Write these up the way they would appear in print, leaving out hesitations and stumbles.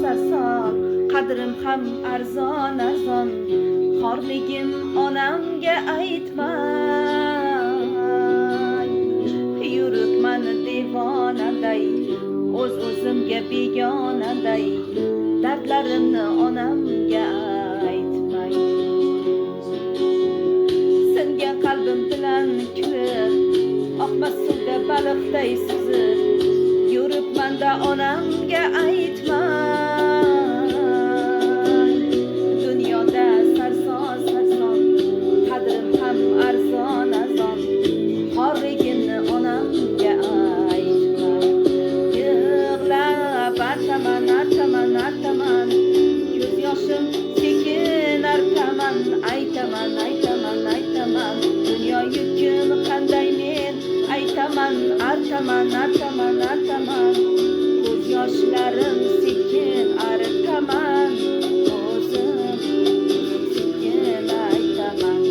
sarson, qadrim ham arzon arzon. Xorligim onamga aytmay, yuribman devonaday, o'zimga begonaday, dardlarimni onamga aytmay. Singan qalbim bilan kulib, oqmas suvda baliqday suzib, yuribman-da onamga aytmay. Dunyoda sarson sarson, qadrim ham arzon arzon. Xorligimni onamga aytmay. Yig'lab artaman artaman artaman, ko'z yoshim sekin artaman. Aytaman aytaman aytaman, dunyo yukim qanday men aytaman. Artaman artaman artaman, ko'z yoshlarim sekin artaman. O'zim sekin aytaman.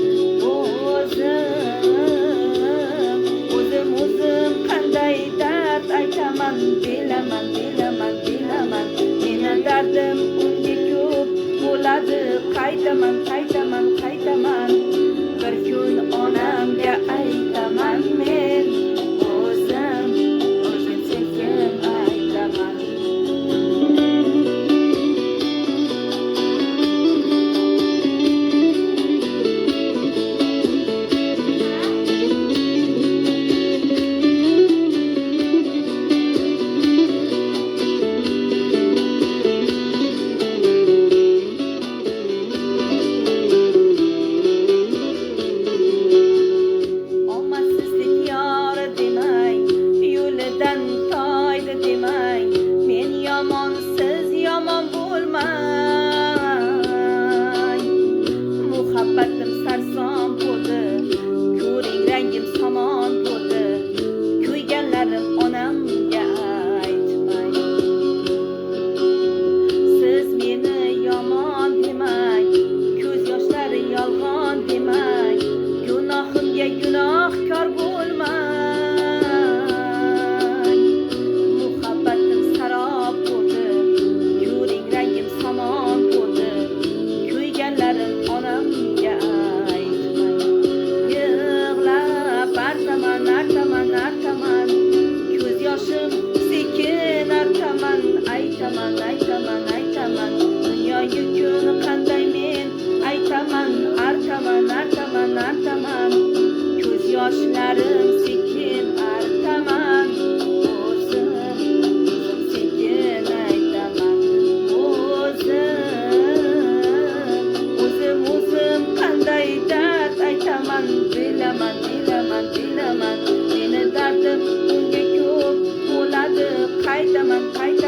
O'zim qanday dard aytaman. Bilaman bilaman bilaman, meni dardim unga ko'p bo'ladi. Qaytaman qaytaman qaytaman, bir kun onamga aytaman men. O'zim sekin aytaman. Muhabbatim sarson bo'ldi, ko'ring rangim somon bo'ldi. Kuyganlarim onamga aytmay. Siz meni yomon demang, ko'z yoshlari yolg'on demang. Gunohimga gunohkor bo'lmang. Muhabbatim sarob bo'ldi, ko'ring rangim somon bo'ldi. Kuyganlarim onamga aytmay. Yig'lab artaman artaman artaman, ko'z yoshim sekin artaman. Aytaman aytaman aytaman, dunyo yukin qanday men aytaman. Artaman artaman artaman, ko'z yoshlarim sekin artaman. O'zim sekin aytaman. O'zim qanday dard aytaman. Bilaman bilaman bilaman, meni dardim unga ko'p bo'ladi. Qaytaman qaytaman